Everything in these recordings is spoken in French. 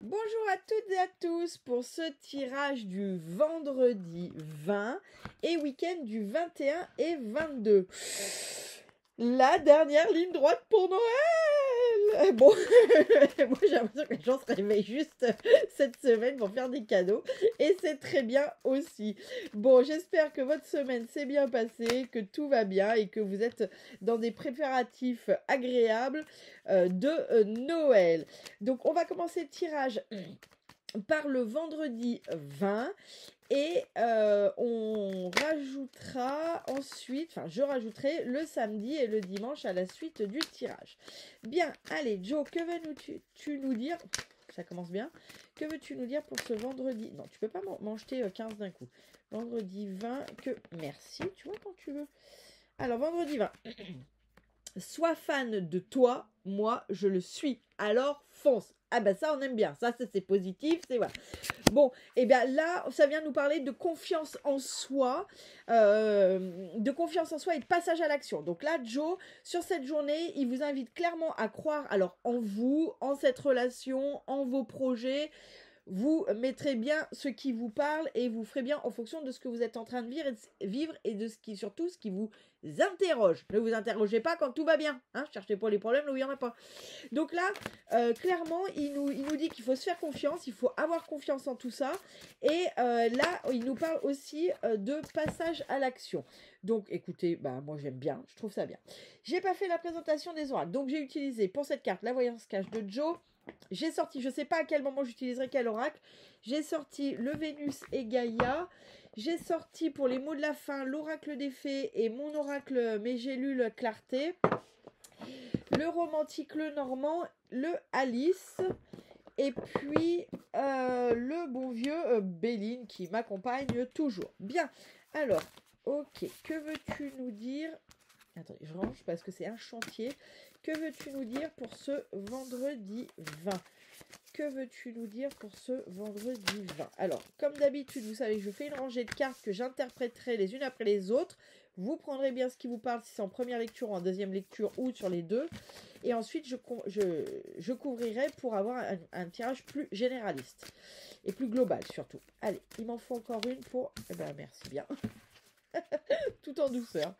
Bonjour à toutes et à tous pour ce tirage du vendredi 20 et week-end du 21 et 22. La dernière ligne droite pour Noël. Bon, moi j'ai l'impression que les gens se réveillent juste cette semaine pour faire des cadeaux et c'est très bien aussi. Bon, j'espère que votre semaine s'est bien passée, que tout va bien et que vous êtes dans des préparatifs agréables de Noël. Donc on va commencer le tirage par le vendredi 20 et on rajoutera ensuite, enfin je rajouterai le samedi et le dimanche à la suite du tirage. Bien, allez Joe, que veux-tu nous dire? Ça commence bien. Que veux-tu nous dire pour ce vendredi? Non, tu peux pas m'en jeter 15 d'un coup. Vendredi 20, merci, tu vois quand tu veux. Alors, vendredi 20. Sois fan de toi, moi je le suis. Alors fonce. Ah ben ça on aime bien. Ça c'est positif, c'est voilà. Bon, et bien là, ça vient nous parler de confiance en soi, et de passage à l'action. Donc là, Joe, sur cette journée, il vous invite clairement à croire alors en vous, en cette relation, en vos projets. Vous mettrez bien ce qui vous parle et vous ferez bien en fonction de ce que vous êtes en train de vivre et de surtout ce qui vous interroge. Ne vous interrogez pas quand tout va bien. Hein, cherchez pas les problèmes là où il n'y en a pas. Donc là, clairement, il nous dit qu'il faut se faire confiance, il faut avoir confiance en tout ça. Et là, il nous parle aussi de passage à l'action. Donc écoutez, bah, moi j'aime bien, je trouve ça bien. J'ai pas fait la présentation des oracles, donc j'ai utilisé pour cette carte la voyance cache de Joe. J'ai sorti, je ne sais pas à quel moment j'utiliserai quel oracle. J'ai sorti le Vénus et Gaïa. J'ai sorti pour les mots de la fin l'oracle des fées et mon oracle Mégélule Clarté. Le romantique, le normand, le Alice. Et puis le bon vieux Béline qui m'accompagne toujours. Bien, alors, ok, que veux-tu nous dire? Attendez, je range parce que c'est un chantier. Que veux-tu nous dire pour ce vendredi 20? Que veux-tu nous dire pour ce vendredi 20? Alors, comme d'habitude, vous savez, je fais une rangée de cartes que j'interpréterai les unes après les autres. Vous prendrez bien ce qui vous parle, si c'est en première lecture ou en deuxième lecture ou sur les deux. Et ensuite, je couvrirai pour avoir un tirage plus généraliste et plus global surtout. Allez, il m'en faut encore une pour... Eh ben, merci bien. Tout en douceur.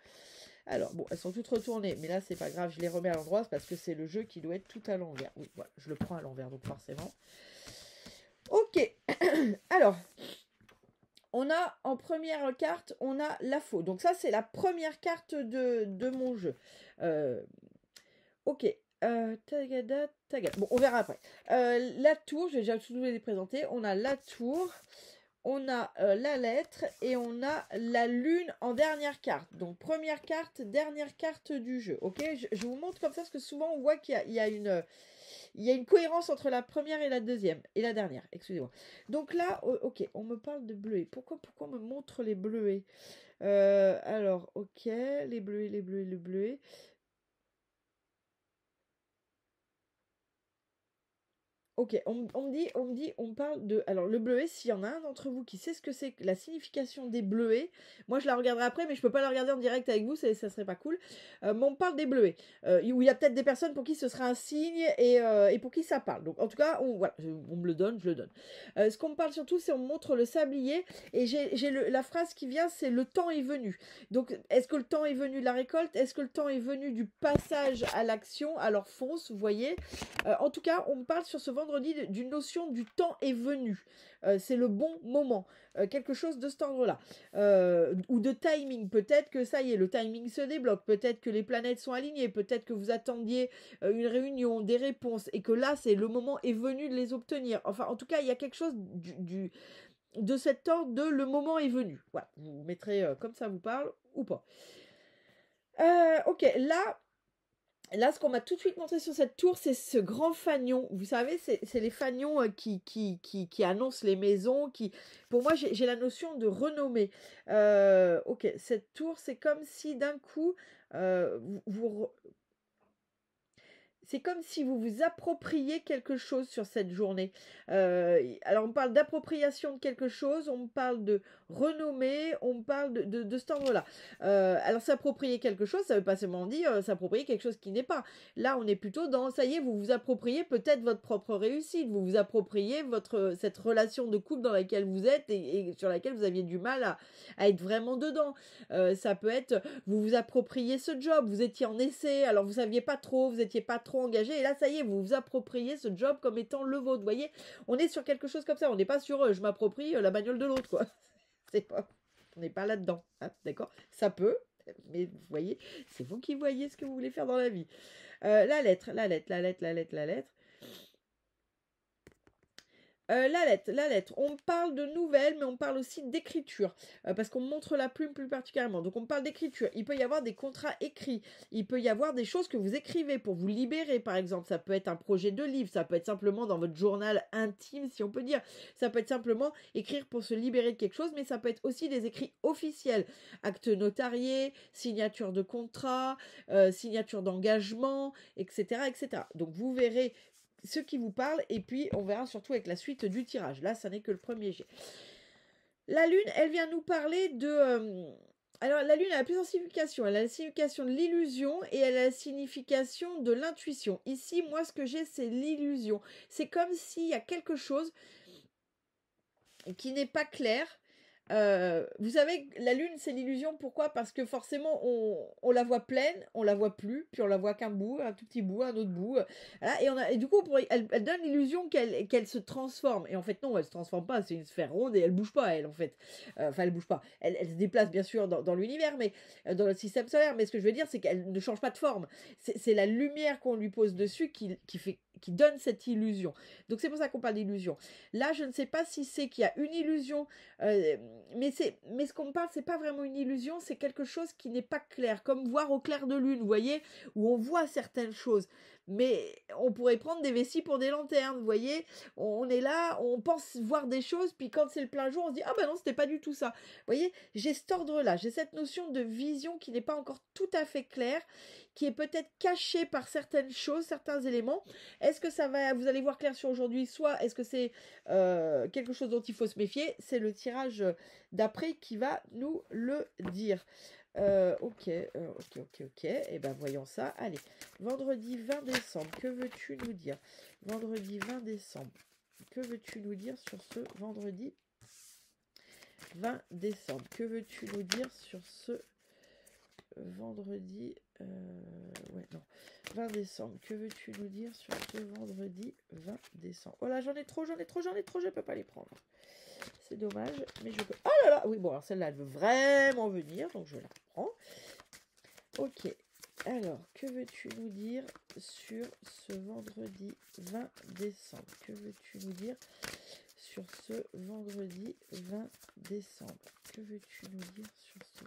Alors, bon, elles sont toutes retournées, mais là, c'est pas grave, je les remets à l'endroit parce que c'est le jeu qui doit être tout à l'envers. Oui, voilà, je le prends à l'envers, donc forcément. Ok, alors, on a en première carte, on a la faux. Donc ça, c'est la première carte de mon jeu. Ok, tagada, tagada. Bon, on verra après. La tour, je vais déjà tout les présenter. On a la tour, on a la lettre et on a la lune en dernière carte. Donc première carte, dernière carte du jeu. Ok, je vous montre comme ça parce que souvent on voit qu'il y a une cohérence entre la première et la deuxième et la dernière. Excusez-moi. Donc là, ok, on me parle de bleuets. Pourquoi on me montre les bleuets? Alors, ok, les bleuets, les bleuets, les bleuets. Ok, on parle de... Alors, le bleuet, s'il y en a un d'entre vous qui sait ce que c'est que la signification des bleuets, moi je la regarderai après, mais je peux pas la regarder en direct avec vous, ça serait pas cool. Mais on parle des bleuets, où il y a peut-être des personnes pour qui ce sera un signe et pour qui ça parle. Donc, en tout cas, voilà, on me le donne, je le donne. Ce qu'on me parle surtout, c'est on me montre le sablier, et la phrase qui vient, c'est le temps est venu. Donc, est-ce que le temps est venu de la récolte? Est-ce que le temps est venu du passage à l'action? Alors, fonce, vous voyez. En tout cas, on me parle sur ce vendredi d'une notion du temps est venu. C'est le bon moment. Quelque chose de cet ordre-là. Ou de timing. Peut-être que ça y est, le timing se débloque. Peut-être que les planètes sont alignées. Peut-être que vous attendiez une réunion, des réponses. Et que là, c'est le moment est venu de les obtenir. Enfin, en tout cas, il y a quelque chose de cet ordre de le moment est venu. Voilà. Vous mettrez comme ça vous parle ou pas. Ok, là, ce qu'on m'a tout de suite montré sur cette tour, c'est ce grand fanion. Vous savez, c'est les fanions qui annoncent les maisons. Pour moi, j'ai la notion de renommée. Ok, cette tour, c'est comme si d'un coup, c'est comme si vous vous appropriez quelque chose sur cette journée. Alors, on parle d'appropriation de quelque chose, on parle de renommée, on parle de cet ordre-là. Alors, s'approprier quelque chose, ça veut pas seulement dire s'approprier quelque chose qui n'est pas. Là, on est plutôt dans, ça y est, vous vous appropriez peut-être votre propre réussite, vous vous appropriez cette relation de couple dans laquelle vous êtes et sur laquelle vous aviez du mal à être vraiment dedans. Ça peut être, vous vous appropriez ce job, vous étiez en essai, alors vous saviez pas trop, vous étiez pas trop engagé, et là, ça y est, vous vous appropriez ce job comme étant le vôtre. Vous voyez, on est sur quelque chose comme ça, on n'est pas sur je m'approprie la bagnole de l'autre, quoi. On n'est pas là-dedans, hein, d'accord? Ça peut, mais vous voyez, c'est vous qui voyez ce que vous voulez faire dans la vie. La lettre. La lettre, on parle de nouvelles, mais on parle aussi d'écriture, parce qu'on montre la plume plus particulièrement. Donc on parle d'écriture, il peut y avoir des contrats écrits, il peut y avoir des choses que vous écrivez pour vous libérer, par exemple. Ça peut être un projet de livre, ça peut être simplement dans votre journal intime, si on peut dire. Ça peut être simplement écrire pour se libérer de quelque chose, mais ça peut être aussi des écrits officiels, actes notariés, signature de contrat, signature d'engagement, etc., etc. Donc vous verrez ce qui vous parle, et puis on verra surtout avec la suite du tirage. Là, ça n'est que le premier jet. La lune, elle vient nous parler de... alors, la lune, elle a plusieurs significations. Elle a la signification de l'illusion et elle a la signification de l'intuition. Ici, moi, ce que j'ai, c'est l'illusion. C'est comme s'il y a quelque chose qui n'est pas clair. Vous savez, la lune, c'est l'illusion. Pourquoi? Parce que forcément, on la voit pleine, on la voit plus, puis on la voit qu'un bout, un tout petit bout, un autre bout. Voilà, et du coup, elle donne l'illusion qu'elle se transforme. Et en fait, non, elle se transforme pas. C'est une sphère ronde et elle bouge pas, elle, en fait. Enfin, elle bouge pas. Elle se déplace, bien sûr, dans l'univers, mais dans le système solaire. Mais ce que je veux dire, c'est qu'elle ne change pas de forme. C'est la lumière qu'on lui pose dessus qui donne cette illusion. Donc, c'est pour ça qu'on parle d'illusion. Là, je ne sais pas si c'est qu'il y a une illusion, mais ce qu'on me parle, c'est pas vraiment une illusion, c'est quelque chose qui n'est pas clair, comme voir au clair de lune, vous voyez, où on voit certaines choses, mais on pourrait prendre des vessies pour des lanternes, vous voyez, on est là, on pense voir des choses, puis quand c'est le plein jour, on se dit, ah ben non, c'était pas du tout ça, vous voyez, j'ai cet ordre-là, j'ai cette notion de vision qui n'est pas encore tout à fait claire, qui est peut-être cachée par certaines choses, certains éléments. Est-ce que vous allez voir clair sur aujourd'hui, soit est-ce que c'est quelque chose dont il faut se méfier? C'est le tirage d'après qui va nous le dire. Ok. Et ben voyons ça. Allez, vendredi 20 décembre, que veux-tu nous dire? Vendredi 20 décembre, que veux-tu nous dire sur ce vendredi 20 décembre? Que veux-tu nous dire sur ce vendredi 20 décembre? Que veux-tu nous dire sur ce vendredi 20 décembre? Oh là, j'en ai trop, je peux pas les prendre. C'est dommage, mais je peux... Oh là là! Oui, bon, alors celle-là, elle veut vraiment venir, donc je la prends. Ok. Alors, que veux-tu nous dire sur ce vendredi 20 décembre? Que veux-tu nous dire sur ce vendredi 20 décembre? Que veux-tu nous dire sur ce...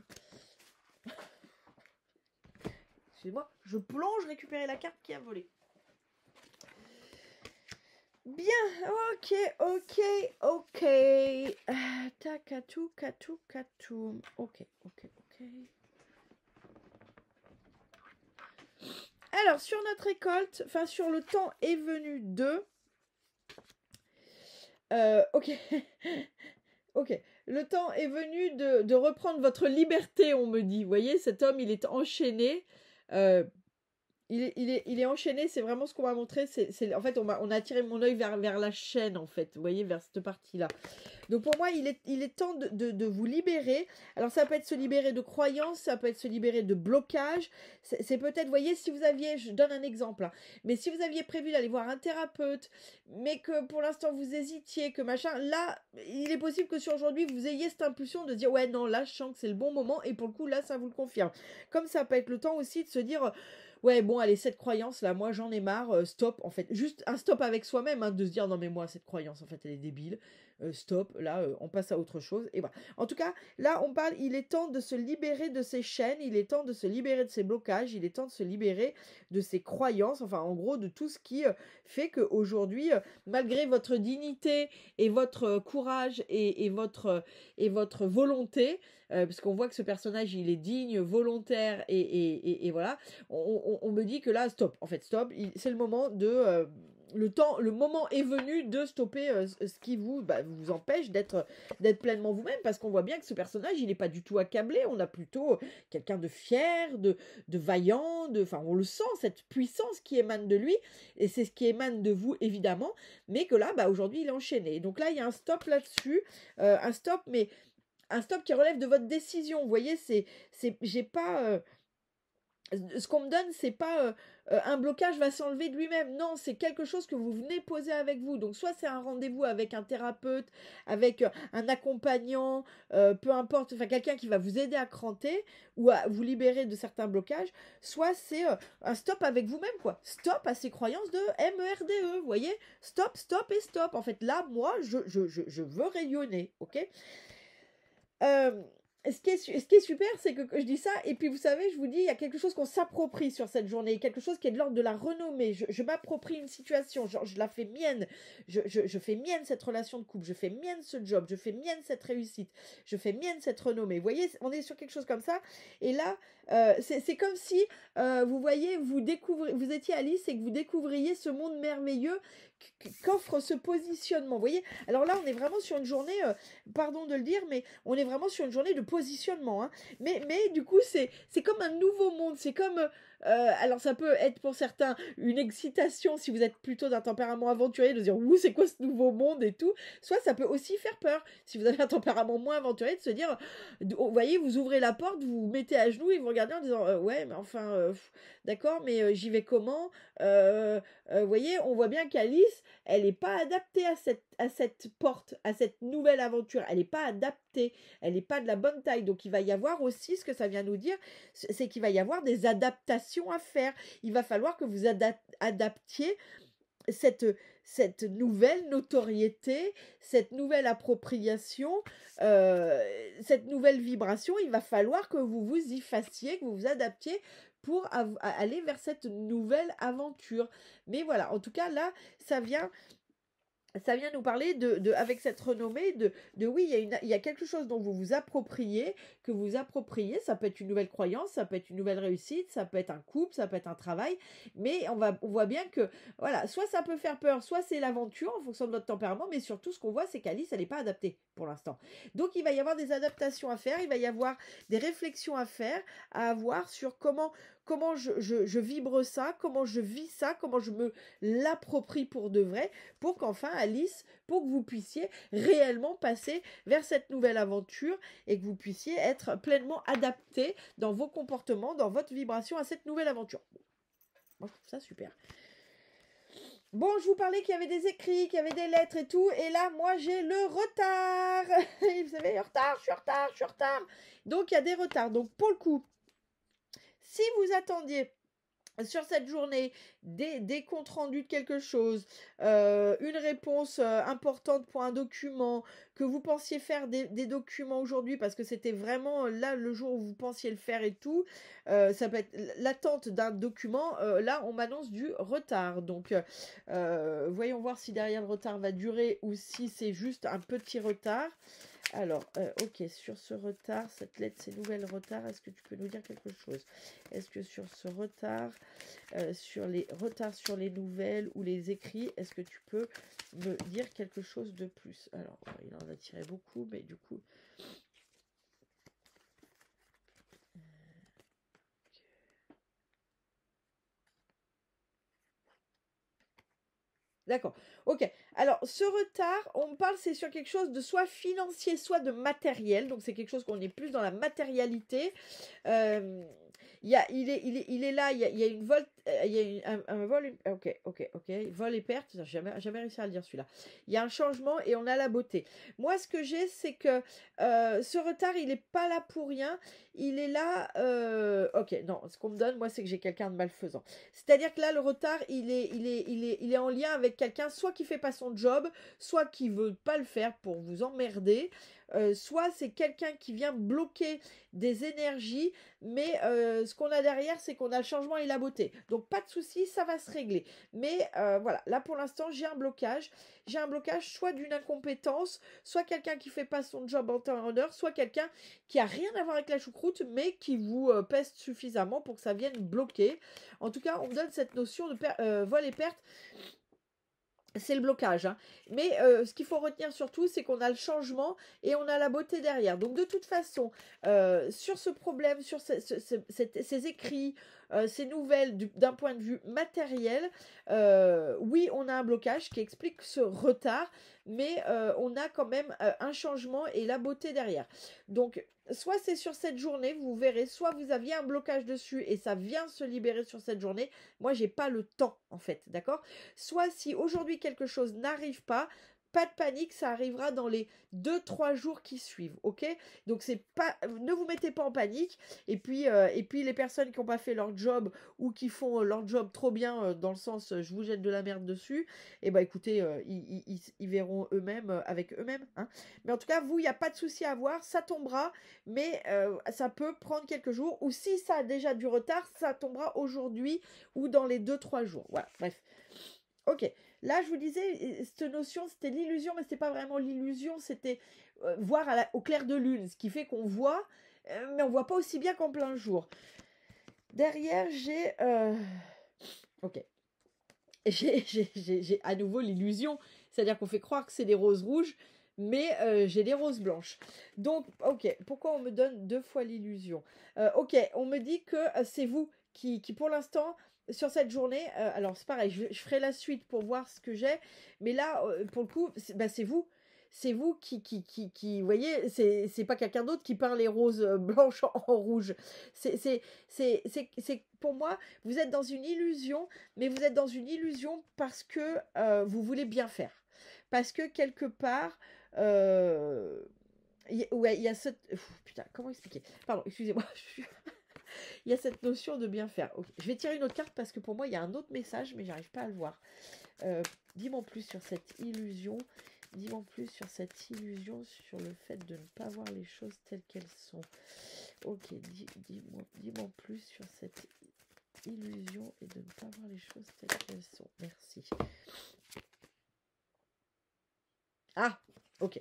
Excusez-moi, je plonge récupérer la carte qui a volé. Bien, ok. Takatou. Ok. Alors, sur notre récolte, enfin, sur le temps est venu de... ok. Ok. Le temps est venu de reprendre votre liberté, on me dit. Vous voyez, cet homme, il est enchaîné. Il est enchaîné, c'est vraiment ce qu'on m'a montré. En fait, on a attiré mon œil vers la chaîne, en fait. Vous voyez, vers cette partie-là. Donc, pour moi, il est temps de vous libérer. Alors, ça peut être se libérer de croyances, ça peut être se libérer de blocages. C'est peut-être, vous voyez, si vous aviez, je donne un exemple, hein, mais si vous aviez prévu d'aller voir un thérapeute, mais que pour l'instant, vous hésitiez, que machin, là, il est possible que sur aujourd'hui, vous ayez cette impulsion de dire, ouais, non, là, je sens que c'est le bon moment, et pour le coup, là, ça vous le confirme. Comme ça peut être le temps aussi de se dire... Ouais, bon, allez, cette croyance, là, moi, j'en ai marre, stop, en fait. Juste un stop avec soi-même, hein, de se dire, non, mais moi, cette croyance, en fait, elle est débile. Stop, là, on passe à autre chose. Et voilà. En tout cas, là, on parle, il est temps de se libérer de ces chaînes, il est temps de se libérer de ces blocages, il est temps de se libérer de ces croyances, enfin, en gros, de tout ce qui fait qu'aujourd'hui, malgré votre dignité et votre courage et votre volonté, parce qu'on voit que ce personnage, il est digne, volontaire, et voilà, on me dit que là, stop. En fait, stop. C'est le moment de... le moment est venu de stopper ce qui vous empêche d'être pleinement vous-même, parce qu'on voit bien que ce personnage, il n'est pas du tout accablé. On a plutôt quelqu'un de fier, de vaillant, enfin, on le sent, cette puissance qui émane de lui, et c'est ce qui émane de vous, évidemment, mais que là, aujourd'hui, il est enchaîné. Donc là, il y a un stop là-dessus, un stop qui relève de votre décision. Vous voyez, j'ai pas... ce qu'on me donne, c'est pas un blocage va s'enlever de lui-même. Non, c'est quelque chose que vous venez poser avec vous. Donc, soit c'est un rendez-vous avec un thérapeute, avec un accompagnant, peu importe, enfin quelqu'un qui va vous aider à cranter ou à vous libérer de certains blocages. Soit c'est un stop avec vous-même, quoi. Stop à ces croyances de MERDE, vous voyez. Stop, stop et stop. En fait, là, moi, je veux rayonner, ok. Ce qui est super, c'est que je dis ça, et puis vous savez, je vous dis, il y a quelque chose qu'on s'approprie sur cette journée, quelque chose qui est de l'ordre de la renommée. Je m'approprie une situation, genre je la fais mienne, je fais mienne cette relation de couple, je fais mienne ce job, je fais mienne cette réussite, je fais mienne cette renommée. Vous voyez, on est sur quelque chose comme ça, et là, c'est comme si, vous voyez, vous étiez Alice et que vous découvriez ce monde merveilleux qu'offre ce positionnement. Vous voyez, alors là, on est vraiment sur une journée, pardon de le dire, mais on est vraiment sur une journée de positionnement, hein. Mais du coup, c'est comme un nouveau monde. C'est comme... alors, ça peut être pour certains une excitation si vous êtes plutôt d'un tempérament aventurier, de se dire, ouh, c'est quoi ce nouveau monde et tout. Soit ça peut aussi faire peur, si vous avez un tempérament moins aventurier, de se dire, vous voyez, vous ouvrez la porte, vous vous mettez à genoux et vous regardez en disant, ouais, mais enfin, d'accord, mais j'y vais comment. Vous voyez, on voit bien qu'Alice, elle n'est pas adaptée à cette porte, à cette nouvelle aventure. Elle n'est pas adaptée, elle n'est pas de la bonne taille. Donc il va y avoir aussi, ce que ça vient nous dire, c'est qu'il va y avoir des adaptations à faire. Il va falloir que vous adaptiez cette nouvelle notoriété, cette nouvelle appropriation, cette nouvelle vibration. Il va falloir que vous vous y fassiez, que vous vous adaptiez pour aller vers cette nouvelle aventure. Mais voilà, en tout cas, là, ça vient nous parler avec cette renommée oui, il y a quelque chose dont vous vous appropriez, ça peut être une nouvelle croyance, ça peut être une nouvelle réussite, ça peut être un couple, ça peut être un travail, mais on voit bien que, voilà, soit ça peut faire peur, soit c'est l'aventure en fonction de notre tempérament, mais surtout ce qu'on voit, c'est qu'Alice, elle n'est pas adaptée pour l'instant. Donc il va y avoir des adaptations à faire, il va y avoir des réflexions à faire, à avoir sur comment je vibre ça, comment je vis ça, comment je me l'approprie pour de vrai, pour qu'enfin, Alice, pour que vous puissiez réellement passer vers cette nouvelle aventure et que vous puissiez être pleinement adapté dans vos comportements, dans votre vibration à cette nouvelle aventure. Moi, je trouve ça super. Bon, je vous parlais qu'il y avait des écrits, qu'il y avait des lettres et tout, et là, moi, j'ai le retard. Vous savez, je suis en retard. Donc, il y a des retards. Donc, pour le coup, si vous attendiez sur cette journée des comptes rendus de quelque chose, une réponse importante pour un document, que vous pensiez faire des documents aujourd'hui parce que c'était vraiment là le jour où vous pensiez le faire et tout, ça peut être l'attente d'un document, là on m'annonce du retard. Donc voyons voir si derrière le retard va durer ou si c'est juste un petit retard. Alors, ok, sur ce retard, cette lettre, ces nouvelles retards, est-ce que tu peux nous dire quelque chose? Est-ce que sur ce retard, sur les retards sur les nouvelles ou les écrits, est-ce que tu peux me dire quelque chose de plus? Alors, il en a tiré beaucoup, mais du coup... D'accord, ok. Alors, ce retard, on parle, c'est sur quelque chose de soit financier, soit de matériel. Donc, c'est quelque chose qu'on est plus dans la matérialité. Il est là, il y a une vol, il y a un vol, ok, vol et perte, jamais réussi à le dire celui-là. Il y a un changement et on a la beauté. Moi, ce que j'ai, c'est que ce retard, il n'est pas là pour rien. Il est là, ok, non, ce qu'on me donne, moi, c'est que j'ai quelqu'un de malfaisant. C'est-à-dire que là, le retard, il est en lien avec quelqu'un, soit qui fait pas son job, soit qui veut pas le faire pour vous emmerder, soit c'est quelqu'un qui vient bloquer des énergies, mais ce qu'on a derrière, c'est qu'on a le changement et la beauté. Donc, Donc pas de souci, ça va se régler. Mais voilà, là pour l'instant, j'ai un blocage. J'ai un blocage soit d'une incompétence, soit quelqu'un qui fait pas son job en temps et en heure, soit quelqu'un qui a rien à voir avec la choucroute, mais qui vous pèse suffisamment pour que ça vienne bloquer. En tout cas, on me donne cette notion de vol et perte. C'est le blocage. Hein. Mais ce qu'il faut retenir surtout, c'est qu'on a le changement et on a la beauté derrière. Donc de toute façon, sur ce problème, sur ces écrits, ces nouvelles d'un point de vue matériel, oui, on a un blocage qui explique ce retard, mais on a quand même un changement et la beauté derrière. Donc, soit c'est sur cette journée, vous verrez, soit vous aviez un blocage dessus et ça vient se libérer sur cette journée. Moi, j'ai pas le temps, en fait, d'accord? Soit si aujourd'hui quelque chose n'arrive pas de panique, ça arrivera dans les 2-3 jours qui suivent, ok? Donc c'est pas, ne vous mettez pas en panique. Et puis les personnes qui n'ont pas fait leur job ou qui font leur job trop bien, dans le sens je vous jette de la merde dessus, et bah écoutez, ils verront eux-mêmes avec eux-mêmes. Hein. Mais en tout cas, vous, il n'y a pas de souci à avoir, ça tombera, mais ça peut prendre quelques jours. Ou si ça a déjà du retard, ça tombera aujourd'hui ou dans les 2-3 jours. Voilà, bref. Ok, là je vous disais, cette notion c'était l'illusion, mais c'était pas vraiment l'illusion, c'était voir au clair de lune, ce qui fait qu'on voit, mais on voit pas aussi bien qu'en plein jour. Derrière j'ai, ok, j'ai à nouveau l'illusion, c'est-à-dire qu'on fait croire que c'est des roses rouges, mais j'ai des roses blanches. Donc, ok, pourquoi on me donne 2 fois l'illusion? Ok, on me dit que c'est vous qui pour l'instant, sur cette journée, alors c'est pareil, je ferai la suite pour voir ce que j'ai, mais là, pour le coup, c'est vous. C'est vous qui, vous voyez, c'est pas quelqu'un d'autre qui peint les roses blanches en rouge. C'est pour moi, vous êtes dans une illusion, mais vous êtes dans une illusion parce que vous voulez bien faire. Parce que quelque part, ouais, il y a cette... putain, comment expliquer? Pardon, excusez-moi. Il y a cette notion de bien faire. Okay. Je vais tirer une autre carte parce que pour moi, il y a un autre message, mais j'arrive pas à le voir. Dis-moi plus sur cette illusion. Dis-moi plus sur cette illusion, sur le fait de ne pas voir les choses telles qu'elles sont. Ok, dis-moi plus sur cette illusion et de ne pas voir les choses telles qu'elles sont. Merci. Ah, ok.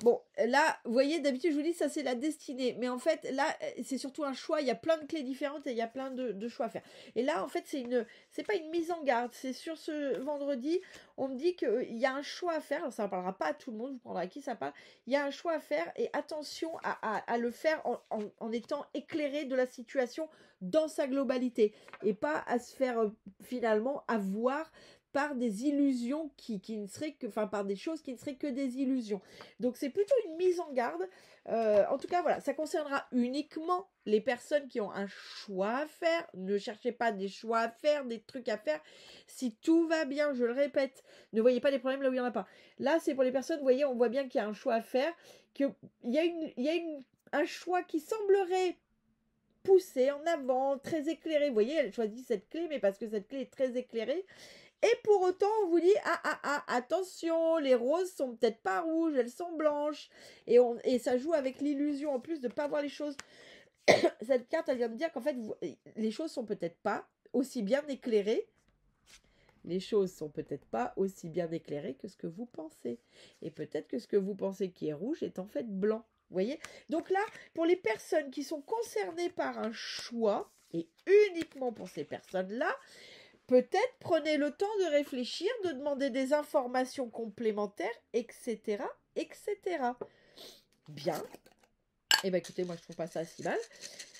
Bon, là, vous voyez, d'habitude, je vous dis, ça, c'est la destinée. Mais en fait, là, c'est surtout un choix. Il y a plein de clés différentes et il y a plein de choix à faire. Et là, en fait, c'est pas une mise en garde. C'est sur ce vendredi, on me dit qu'il y a un choix à faire. Alors, ça ne parlera pas à tout le monde. Vous prendrez à qui ça parle. Il y a un choix à faire et attention à le faire en étant éclairé de la situation dans sa globalité. Et pas à se faire, finalement, avoir par des illusions qui ne seraient que, enfin par des choses qui ne seraient que des illusions. Donc c'est plutôt une mise en garde. En tout cas, voilà, ça concernera uniquement les personnes qui ont un choix à faire. Ne cherchez pas des choix à faire, des trucs à faire. Si tout va bien, je le répète, ne voyez pas des problèmes là où il n'y en a pas. Là, c'est pour les personnes, vous voyez, on voit bien qu'il y a un choix à faire, qu'il y a un choix qui semblerait poussé en avant, très éclairé. Vous voyez, elle choisit cette clé, mais parce que cette clé est très éclairée. Et pour autant, on vous dit, attention, les roses sont peut-être pas rouges, elles sont blanches. Et ça joue avec l'illusion, en plus, de ne pas voir les choses. Cette carte, elle vient de dire qu'en fait, les choses sont peut-être pas aussi bien éclairées. Les choses sont peut-être pas aussi bien éclairées que ce que vous pensez. Et peut-être que ce que vous pensez qui est rouge est en fait blanc. Vous voyez? Donc là, pour les personnes qui sont concernées par un choix, et uniquement pour ces personnes-là, peut-être prenez le temps de réfléchir, de demander des informations complémentaires, etc., etc. Bien. Eh bien, écoutez, moi, je trouve pas ça si mal.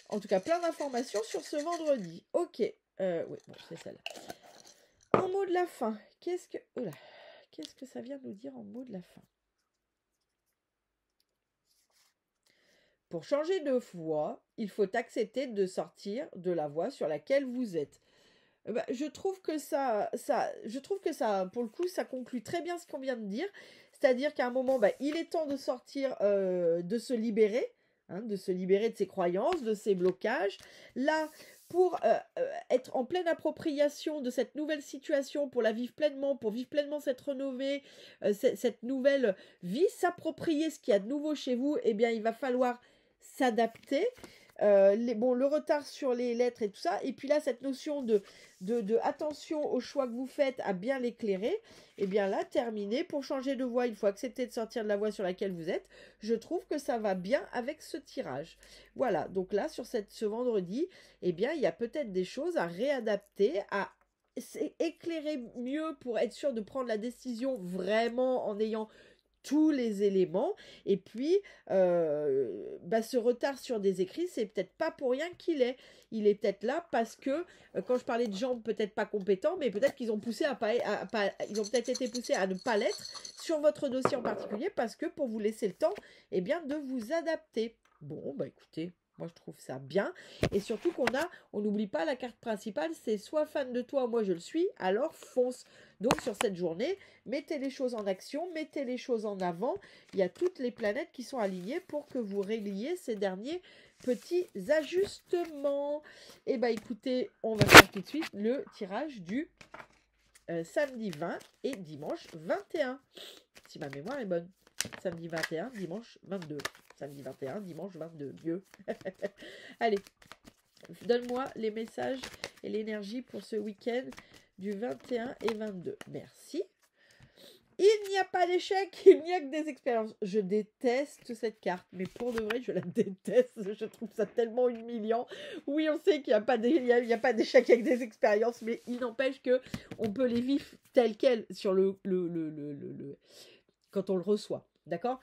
En tout cas, plein d'informations sur ce vendredi. Ok. Oui, bon, c'est celle-là. En mot de la fin, qu'est-ce que ça vient nous dire en mot de la fin? Pour changer de voie, il faut accepter de sortir de la voie sur laquelle vous êtes. Bah, je trouve que ça, pour le coup, ça conclut très bien ce qu'on vient de dire. C'est-à-dire qu'à un moment, bah, il est temps de sortir, de se libérer, hein, de se libérer de ses croyances, de ses blocages. Là, pour être en pleine appropriation de cette nouvelle situation, pour la vivre pleinement, pour vivre pleinement cette renommée, cette nouvelle vie, s'approprier ce qu'il y a de nouveau chez vous, eh bien, il va falloir s'adapter. Bon, le retard sur les lettres et tout ça. Et puis là, cette notion de attention au choix que vous faites à bien l'éclairer. Et bien là, terminé. Pour changer de voie, il faut accepter de sortir de la voie sur laquelle vous êtes. Je trouve que ça va bien avec ce tirage. Voilà, donc là, sur ce vendredi, eh bien, il y a peut-être des choses à réadapter, à éclairer mieux pour être sûr de prendre la décision vraiment en ayant tous les éléments. Et puis, ce retard sur des écrits, c'est peut-être pas pour rien qu'il est. Il est peut-être là parce que, quand je parlais de gens peut-être pas compétents, mais peut-être qu'ils ont poussé ils ont peut-être été poussés à ne pas l'être sur votre dossier en particulier parce que pour vous laisser le temps, eh bien, de vous adapter. Bon, bah écoutez, moi je trouve ça bien. Et surtout on n'oublie pas la carte principale, c'est soit fan de toi, moi je le suis, alors fonce. Donc sur cette journée, mettez les choses en action, mettez les choses en avant. Il y a toutes les planètes qui sont alignées pour que vous régliez ces derniers petits ajustements. Et bah écoutez, on va faire tout de suite le tirage du samedi 20 et dimanche 21. Si ma mémoire est bonne. Samedi 21, dimanche 22. Samedi 21, dimanche 22. Mieux. Allez, donne-moi les messages et l'énergie pour ce week-end du 21 et 22. Merci. Il n'y a pas d'échec, il n'y a que des expériences. Je déteste cette carte, mais pour de vrai, je la déteste. Je trouve ça tellement humiliant. Oui, on sait qu'il n'y a pas d'échec avec des expériences, mais il n'empêche que on peut les vivre telles quelles sur quand on le reçoit. D'accord ?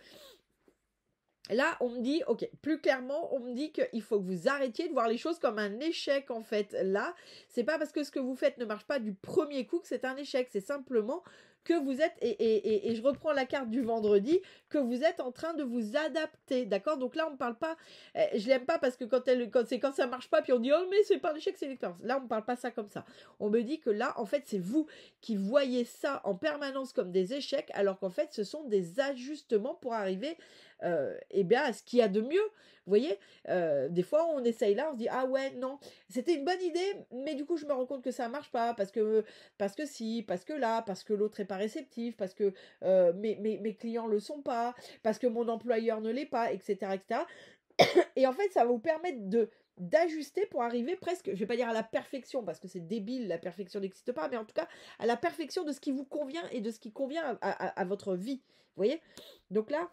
Là, on me dit, ok, plus clairement, on me dit qu'il faut que vous arrêtiez de voir les choses comme un échec, en fait. Là, c'est pas parce que ce que vous faites ne marche pas du premier coup que c'est un échec. C'est simplement que vous êtes, et je reprends la carte du vendredi, que vous êtes en train de vous adapter, d'accord? Donc là, on ne parle pas, je l'aime pas parce que quand ça marche pas, puis on dit, oh, mais c'est pas un échec, c'est une expérience. Là, on ne parle pas ça comme ça. On me dit que là, en fait, c'est vous qui voyez ça en permanence comme des échecs, alors qu'en fait, ce sont des ajustements pour arriver à ce qu'il y a de mieux. Vous voyez, des fois on essaye là, on se dit ah ouais non, c'était une bonne idée, mais du coup je me rends compte que ça marche pas parce que si, parce que là, parce que l'autre est pas réceptif, parce que mes clients le sont pas, parce que mon employeur ne l'est pas, etc., etc. Et en fait ça va vous permettre d'ajuster pour arriver presque, je vais pas dire à la perfection parce que c'est débile, la perfection n'existe pas, mais en tout cas à la perfection de ce qui vous convient et de ce qui convient à votre vie. Vous voyez, donc là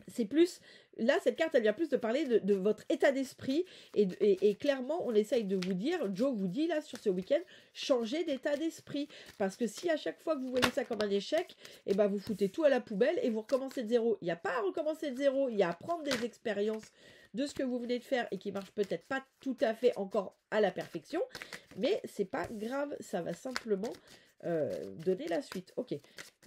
c'est plus, là cette carte elle vient plus de parler de votre état d'esprit et clairement on essaye de vous dire, Joe vous dit là sur ce week-end, changez d'état d'esprit, parce que si à chaque fois que vous voyez ça comme un échec, et ben vous foutez tout à la poubelle et vous recommencez de zéro. Il n'y a pas à recommencer de zéro, il y a à prendre des expériences de ce que vous venez de faire et qui marche peut-être pas tout à fait encore à la perfection, mais c'est pas grave, ça va simplement donner la suite. Ok,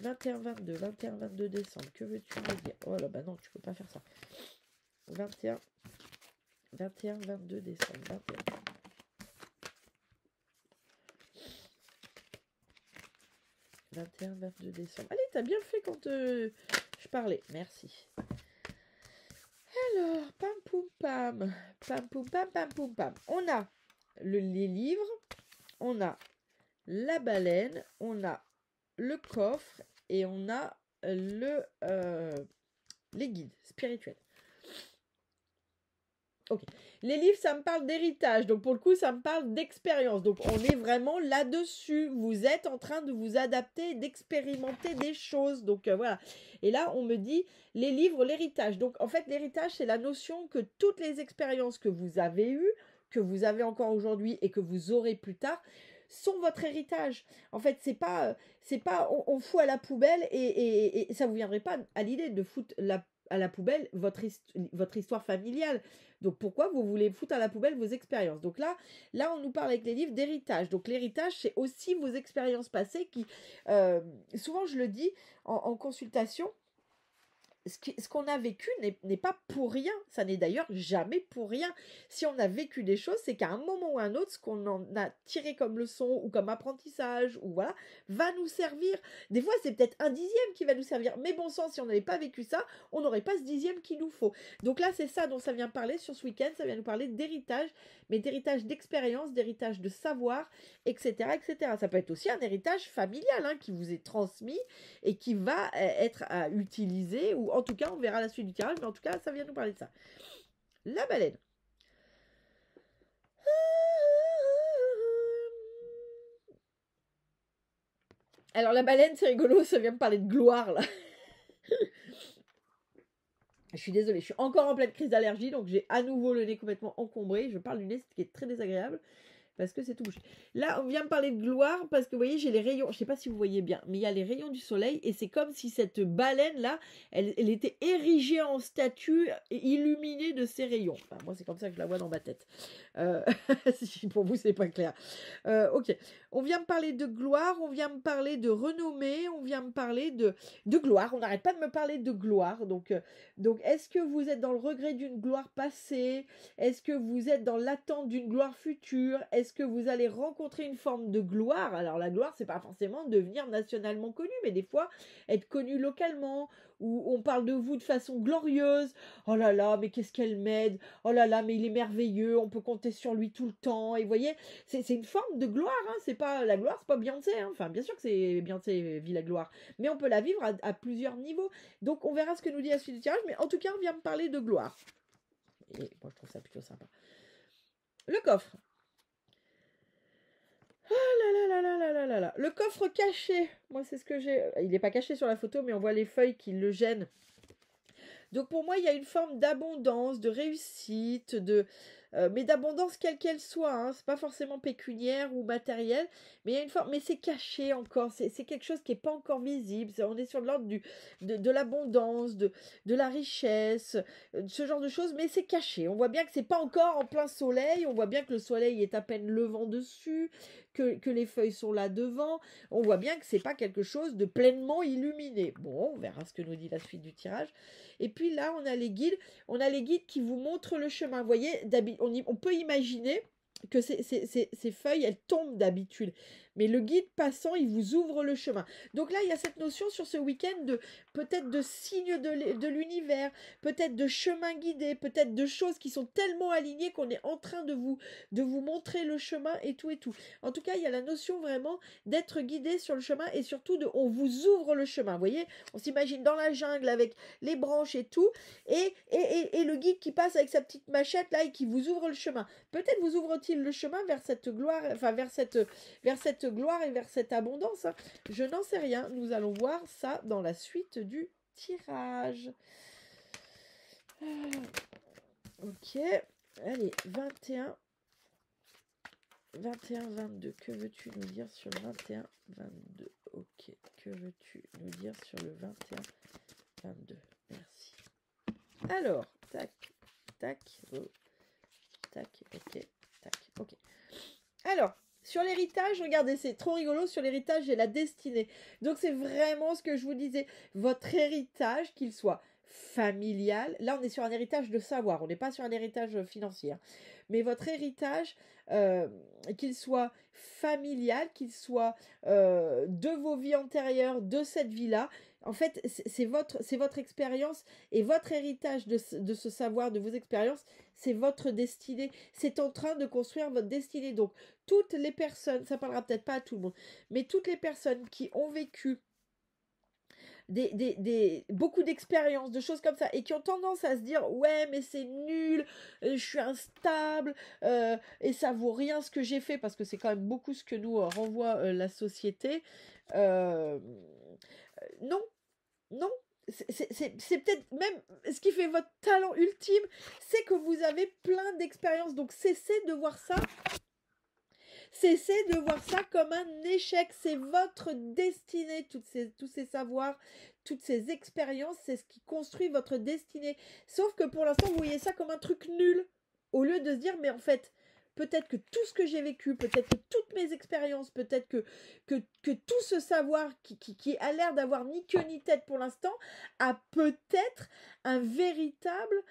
21-22, 21-22 décembre, que veux-tu me dire? Oh là, bah non, tu peux pas faire ça. 21-22 décembre, 21-22 décembre. Allez, t'as bien fait quand je parlais, merci. Alors, pam poum pam, pam poum pam, pam poum pam. On a les livres, on a la baleine, on a le coffre et on a les guides spirituels. Ok. Les livres, ça me parle d'héritage. Donc, pour le coup, ça me parle d'expérience. Donc, on est vraiment là-dessus. Vous êtes en train de vous adapter, d'expérimenter des choses. Donc, voilà. Et là, on me dit les livres, l'héritage. Donc, en fait, l'héritage, c'est la notion que toutes les expériences que vous avez eues, que vous avez encore aujourd'hui et que vous aurez plus tard, sont votre héritage. En fait, c'est pas on fout à la poubelle et ça vous viendrait pas à l'idée de foutre à la poubelle votre histoire familiale. Donc pourquoi vous voulez foutre à la poubelle vos expériences? Donc là on nous parle avec les livres d'héritage. Donc l'héritage, c'est aussi vos expériences passées qui, souvent je le dis en consultation, ce qu'on a vécu n'est pas pour rien. Ça n'est d'ailleurs jamais pour rien. Si on a vécu des choses, c'est qu'à un moment ou à un autre, ce qu'on en a tiré comme leçon ou comme apprentissage, ou voilà, va nous servir. Des fois, c'est peut-être un dixième qui va nous servir. Mais bon sang, si on n'avait pas vécu ça, on n'aurait pas ce dixième qu'il nous faut. Donc là, c'est ça dont ça vient parler sur ce week-end. Ça vient nous parler d'héritage, mais d'héritage d'expérience, d'héritage de savoir, etc., etc. Ça peut être aussi un héritage familial qui vous est transmis et qui va être à utiliser, ou en tout cas, on verra la suite du tirage, mais en tout cas, ça vient nous parler de ça. La baleine. Alors la baleine, c'est rigolo, ça vient me parler de gloire là. Je suis désolée, je suis encore en pleine crise d'allergie, donc j'ai à nouveau le nez complètement encombré. Je parle du nez, ce qui est très désagréable. Parce que c'est tout bouché. Là, on vient me parler de gloire parce que vous voyez, j'ai les rayons. Je ne sais pas si vous voyez bien, mais il y a les rayons du soleil et c'est comme si cette baleine-là, elle était érigée en statue, illuminée de ses rayons. Enfin, moi, c'est comme ça que je la vois dans ma tête. Si pour vous, c'est pas clair. Ok. On vient me parler de gloire, on vient me parler de renommée, on vient me parler de gloire. On n'arrête pas de me parler de gloire. Donc est-ce que vous êtes dans le regret d'une gloire passée? Est-ce que vous êtes dans l'attente d'une gloire future? Est-ce que vous allez rencontrer une forme de gloire? Alors la gloire, c'est pas forcément devenir nationalement connu, mais des fois être connu localement, où on parle de vous de façon glorieuse. Oh là là, mais qu'est-ce qu'elle m'aide? Oh là là, mais il est merveilleux, on peut compter sur lui tout le temps. Et vous voyez, c'est une forme de gloire, hein. C'est pas la gloire, c'est pas Beyoncé, hein. Enfin, bien sûr que c'est Beyoncé vit la gloire, mais on peut la vivre à plusieurs niveaux. Donc on verra ce que nous dit la suite du tirage, mais en tout cas, on vient me parler de gloire. Et moi, je trouve ça plutôt sympa. Le coffre. Oh là là là là là là là. Le coffre caché. Moi, c'est ce que j'ai. Il n'est pas caché sur la photo, mais on voit les feuilles qui le gênent. Donc pour moi, il y a une forme d'abondance, de réussite, mais d'abondance quelle qu'elle soit. Hein. C'est pas forcément pécuniaire ou matérielle, mais il y a une forme. Mais c'est caché encore. C'est quelque chose qui n'est pas encore visible. On est sur l'ordre de l'abondance, de la richesse, ce genre de choses, mais c'est caché. On voit bien que c'est pas encore en plein soleil. On voit bien que le soleil est à peine levant dessus, que les feuilles sont là devant. On voit bien que c'est pas quelque chose de pleinement illuminé. Bon, on verra ce que nous dit la suite du tirage. Et puis là, on a les guides. On a les guides qui vous montrent le chemin. Vous voyez, on peut imaginer que ces feuilles, elles tombent d'habitude. Mais le guide passant, il vous ouvre le chemin. Donc là, il y a cette notion sur ce week-end de peut-être de signes de l'univers, peut-être de chemin guidé, peut-être de choses qui sont tellement alignées qu'on est en train de vous montrer le chemin et tout et tout. En tout cas, il y a la notion vraiment d'être guidé sur le chemin et surtout on vous ouvre le chemin. Vous voyez, on s'imagine dans la jungle avec les branches et tout, et le guide qui passe avec sa petite machette là et qui vous ouvre le chemin. Peut-être vous ouvre-t-il le chemin vers cette gloire, enfin vers cette gloire et vers cette abondance. Hein. Je n'en sais rien. Nous allons voir ça dans la suite du tirage. Ok. Allez, 21. 21-22. Que veux-tu nous dire sur le 21-22? Ok. Que veux-tu nous dire sur le 21-22? Merci. Alors, tac, tac, oh, tac, ok, tac, ok. Alors, sur l'héritage, regardez, c'est trop rigolo. Sur l'héritage, j'ai la destinée. Donc, c'est vraiment ce que je vous disais. Votre héritage, qu'il soit familial. Là, on est sur un héritage de savoir. On n'est pas sur un héritage financier. Hein. Mais votre héritage, qu'il soit familial, qu'il soit de vos vies antérieures, de cette vie-là, en fait, c'est votre expérience et votre héritage de ce savoir, de vos expériences, c'est votre destinée. C'est en train de construire votre destinée. Donc, toutes les personnes, ça parlera peut-être pas à tout le monde, mais toutes les personnes qui ont vécu beaucoup d'expériences, de choses comme ça, et qui ont tendance à se dire ouais mais c'est nul, je suis instable, et ça vaut rien ce que j'ai fait, parce que c'est quand même beaucoup ce que nous renvoie la société. Non, non. C'est peut-être même ce qui fait votre talent ultime, c'est que vous avez plein d'expériences. Donc cessez de voir ça. Cessez de voir ça comme un échec. C'est votre destinée. Tous ces savoirs, toutes ces expériences, c'est ce qui construit votre destinée. Sauf que pour l'instant, vous voyez ça comme un truc nul. Au lieu de se dire, mais en fait, peut-être que tout ce que j'ai vécu, peut-être que toutes mes expériences, peut-être que tout ce savoir qui a l'air d'avoir ni queue ni tête pour l'instant, a peut-être un véritable,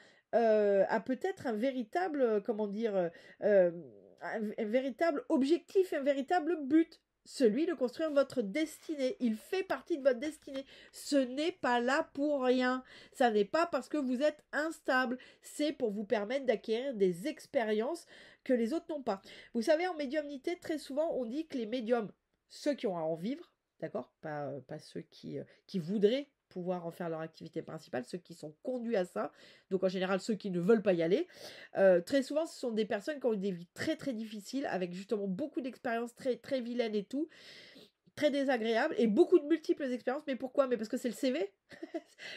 comment dire, un véritable objectif, un véritable but. Celui de construire votre destinée. Il fait partie de votre destinée. Ce n'est pas là pour rien. Ça n'est pas parce que vous êtes instable. C'est pour vous permettre d'acquérir des expériences que les autres n'ont pas. Vous savez, en médiumnité, très souvent, on dit que les médiums, ceux qui ont à en vivre, d'accord? Pas ceux qui voudraient pouvoir en faire leur activité principale, ceux qui sont conduits à ça, donc en général ceux qui ne veulent pas y aller. Très souvent, ce sont des personnes qui ont eu des vies très très difficiles, avec justement beaucoup d'expériences très très vilaines et tout, très désagréables, et beaucoup de multiples expériences. Mais pourquoi? Mais parce que c'est le CV.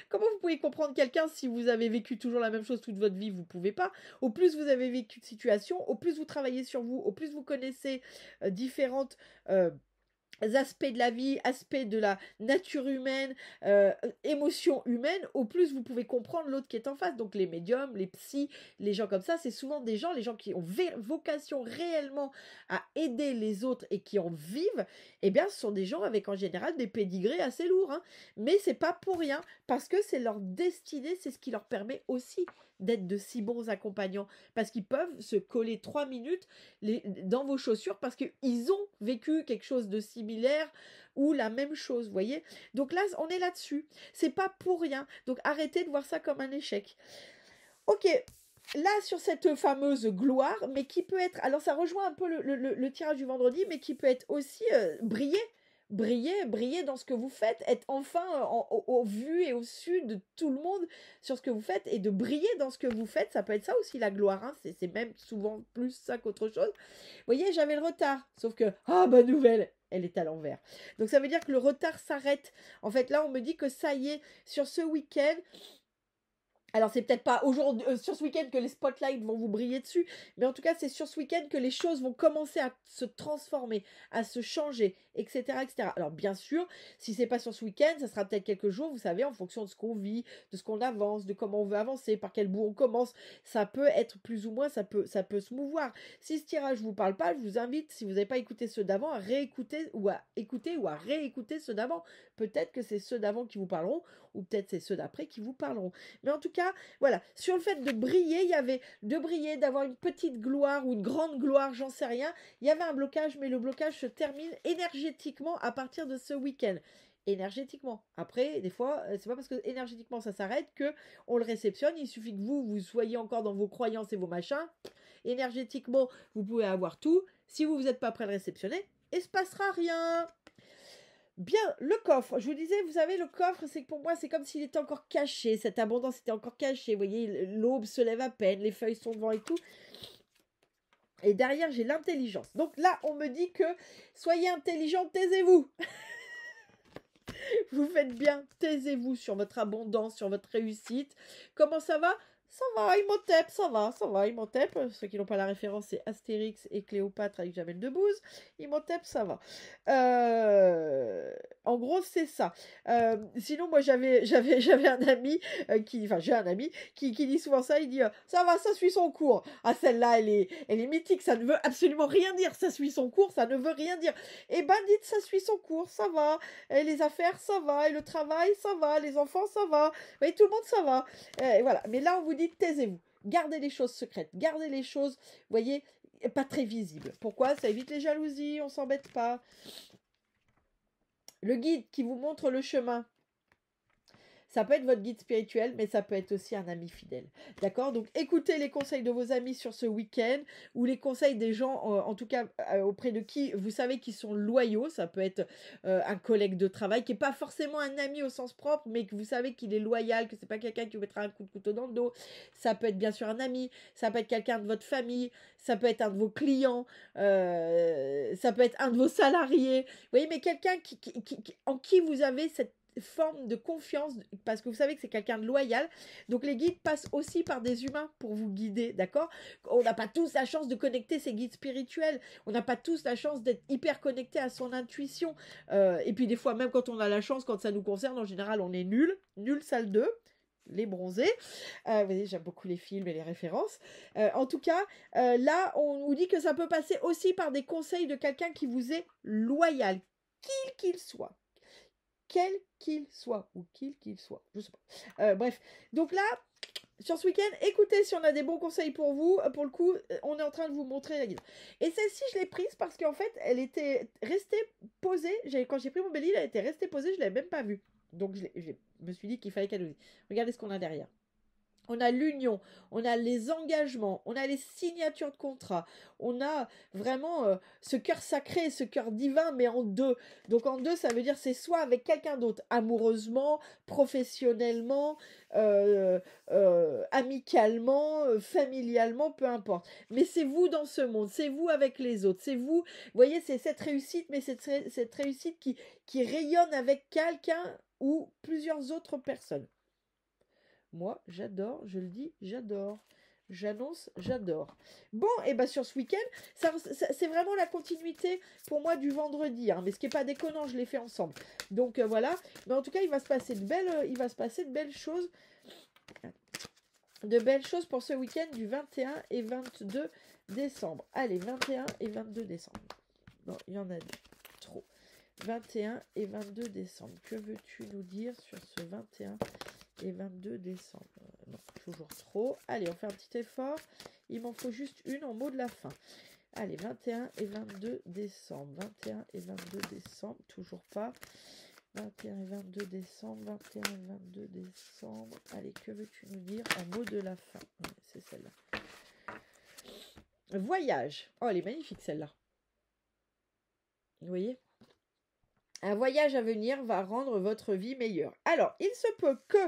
Comment vous pouvez comprendre quelqu'un si vous avez vécu toujours la même chose toute votre vie? Vous pouvez pas. Au plus vous avez vécu de situations, au plus vous travaillez sur vous, au plus vous connaissez différentes aspects de la vie, aspects de la nature humaine, émotions humaines, au plus vous pouvez comprendre l'autre qui est en face. Donc les médiums, les psys, les gens comme ça, c'est souvent des gens, les gens qui ont vocation réellement à aider les autres et qui en vivent, eh bien ce sont des gens avec en général des pédigrés assez lourds, hein. Mais c'est pas pour rien, parce que c'est leur destinée, c'est ce qui leur permet aussi d'être de si bons accompagnants, parce qu'ils peuvent se coller 3 minutes dans vos chaussures parce qu'ils ont vécu quelque chose de similaire ou la même chose, vous voyez. Donc là, on est là-dessus. C'est pas pour rien. Donc arrêtez de voir ça comme un échec. Ok, là, sur cette fameuse gloire, mais qui peut être... Alors ça rejoint un peu le tirage du vendredi, mais qui peut être aussi briller. Briller dans ce que vous faites, être enfin au vu et au su de tout le monde sur ce que vous faites, et de briller dans ce que vous faites, ça peut être ça aussi la gloire, hein. C'est même souvent plus ça qu'autre chose. Vous voyez, j'avais le retard, sauf que, ah, bonne nouvelle, elle est à l'envers. Donc ça veut dire que le retard s'arrête. En fait, là, on me dit que ça y est, sur ce week-end, alors, c'est peut-être pas aujourd'hui, sur ce week-end que les spotlights vont vous briller dessus, mais en tout cas, c'est sur ce week-end que les choses vont commencer à se transformer, à se changer, etc., etc. Alors, bien sûr, si c'est pas sur ce week-end, ça sera peut-être quelques jours, vous savez, en fonction de ce qu'on vit, de ce qu'on avance, de comment on veut avancer, par quel bout on commence. Ça peut être plus ou moins, ça peut se mouvoir. Si ce tirage vous parle pas, je vous invite, si vous n'avez pas écouté ceux d'avant, à réécouter ou à écouter ou à réécouter ceux d'avant. Peut-être que c'est ceux d'avant qui vous parleront, ou peut-être c'est ceux d'après qui vous parleront. Mais en tout cas, voilà, sur le fait de briller, il y avait de briller, d'avoir une petite gloire ou une grande gloire, j'en sais rien. Il y avait un blocage, mais le blocage se termine énergétiquement à partir de ce week-end. Énergétiquement. Après, des fois, c'est pas parce que énergétiquement ça s'arrête que on le réceptionne. Il suffit que vous soyez encore dans vos croyances et vos machins. Énergétiquement, vous pouvez avoir tout. Si vous n'êtes pas prêt à le réceptionner, il ne se passera rien. Bien, le coffre. Je vous disais, vous savez, le coffre, c'est que pour moi, c'est comme s'il était encore caché. Cette abondance était encore cachée. Vous voyez, l'aube se lève à peine, les feuilles sont devant et tout. Et derrière, j'ai l'intelligence. Donc là, on me dit que soyez intelligent, taisez-vous. Vous faites bien, taisez-vous sur votre abondance, sur votre réussite. Comment ça va? Ça va, Imhotep, ça va, Imhotep. Ceux qui n'ont pas la référence, c'est Astérix et Cléopâtre avec Jamel Debbouze. Imhotep, ça va. En gros, c'est ça. Sinon, moi, j'avais un ami j'ai un ami qui dit souvent ça. Il dit ça va, ça suit son cours. Ah, celle-là, elle est mythique. Ça ne veut absolument rien dire. Ça suit son cours, ça ne veut rien dire. Eh ben, dites, ça suit son cours, ça va. Et les affaires, ça va. Et le travail, ça va. Les enfants, ça va. Vous voyez, tout le monde, ça va. Et voilà. Mais là, on vous dit taisez-vous, gardez les choses secrètes, gardez les choses, vous voyez, pas très visibles. Pourquoi? Ça évite les jalousies, on s'embête pas. Le guide qui vous montre le chemin, ça peut être votre guide spirituel, mais ça peut être aussi un ami fidèle. D'accord? Donc écoutez les conseils de vos amis sur ce week-end, ou les conseils des gens, en tout cas auprès de qui vous savez qu'ils sont loyaux. Ça peut être un collègue de travail qui n'est pas forcément un ami au sens propre, mais que vous savez qu'il est loyal, que c'est pas quelqu'un qui vous mettra un coup de couteau dans le dos. Ça peut être bien sûr un ami, ça peut être quelqu'un de votre famille, ça peut être un de vos clients, ça peut être un de vos salariés. Vous voyez, mais quelqu'un en qui vous avez cette forme de confiance, parce que vous savez que c'est quelqu'un de loyal. Donc les guides passent aussi par des humains pour vous guider, d'accord? On n'a pas tous la chance de connecter ces guides spirituels, on n'a pas tous la chance d'être hyper connecté à son intuition, et puis des fois même quand on a la chance, quand ça nous concerne, en général on est nul salle 2, les bronzés. Vous voyez, j'aime beaucoup les films et les références. En tout cas, là on nous dit que ça peut passer aussi par des conseils de quelqu'un qui vous est loyal, qu'il soit. Quel qu'il soit, ou qu'il soit, je sais pas. Bref, donc là, sur ce week-end, écoutez si on a des bons conseils pour vous. Pour le coup, on est en train de vous montrer la guide. Et celle-ci, je l'ai prise parce qu'en fait, elle était restée posée. Quand j'ai pris mon Belle-Île, elle était restée posée, je ne l'avais même pas vue. Donc, je me suis dit qu'il fallait qu'elle nous dise. Regardez ce qu'on a derrière. On a l'union, on a les engagements, on a les signatures de contrat, on a vraiment ce cœur sacré, ce cœur divin, mais en deux. Donc en deux, ça veut dire c'est soit avec quelqu'un d'autre, amoureusement, professionnellement, amicalement, familialement, peu importe. Mais c'est vous dans ce monde, c'est vous avec les autres, c'est vous. Vous voyez, c'est cette réussite, mais cette réussite qui rayonne avec quelqu'un ou plusieurs autres personnes. Moi, j'adore, je le dis, j'adore. J'annonce, j'adore. Bon, et bien sur ce week-end, c'est vraiment la continuité pour moi du vendredi. Hein, mais ce qui n'est pas déconnant, je l'ai fait ensemble. Donc voilà. Mais en tout cas, il va se passer de belles choses. De belles choses pour ce week-end du 21 et 22 décembre. Allez, 21 et 22 décembre. Non, il y en a trop. 21 et 22 décembre. Que veux-tu nous dire sur ce 21 et 22 décembre? Non, toujours trop. Allez, on fait un petit effort. Il m'en faut juste une en mot de la fin. Allez, 21 et 22 décembre. 21 et 22 décembre, toujours pas. 21 et 22 décembre. 21 et 22 décembre. Allez, que veux-tu nous dire en mot de la fin? Ouais, c'est celle-là. Voyage. Oh, elle est magnifique celle-là. Vous voyez? Un voyage à venir va rendre votre vie meilleure. Alors, il se peut que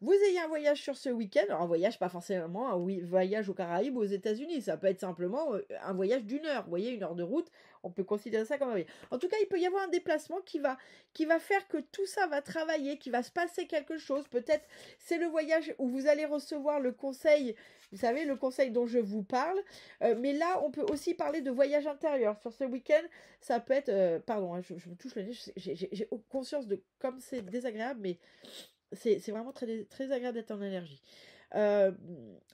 vous ayez un voyage sur ce week-end. Alors, un voyage, pas forcément un voyage aux Caraïbes ou aux États-Unis. Ça peut être simplement un voyage d'1 heure. Vous voyez, 1 heure de route. On peut considérer ça comme un voyage. En tout cas, il peut y avoir un déplacement qui va faire que tout ça va travailler, qui va se passer quelque chose. Peut-être c'est le voyage où vous allez recevoir le conseil. Vous savez, le conseil dont je vous parle. Mais là, on peut aussi parler de voyage intérieur. Sur ce week-end, ça peut être... pardon, hein, je me touche le nez. J'ai conscience de comme c'est désagréable, mais c'est vraiment très, très agréable d'être en énergie.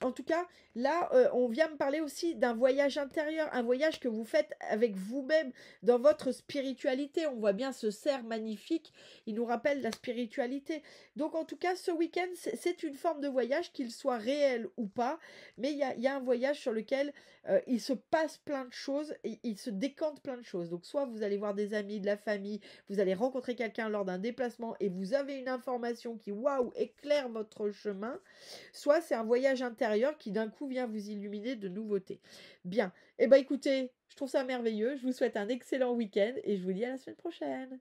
En tout cas, là, on vient me parler aussi d'un voyage intérieur, un voyage que vous faites avec vous-même dans votre spiritualité. On voit bien ce cerf magnifique, il nous rappelle la spiritualité. Donc, en tout cas, ce week-end, c'est une forme de voyage, qu'il soit réel ou pas, mais il y a un voyage sur lequel il se passe plein de choses, il se décante plein de choses. Donc, soit vous allez voir des amis, de la famille, vous allez rencontrer quelqu'un lors d'un déplacement et vous avez une information qui, waouh, éclaire votre chemin, soit c'est un voyage intérieur qui d'un coup vient vous illuminer de nouveautés. Bien, eh bien écoutez, je trouve ça merveilleux, je vous souhaite un excellent week-end et je vous dis à la semaine prochaine.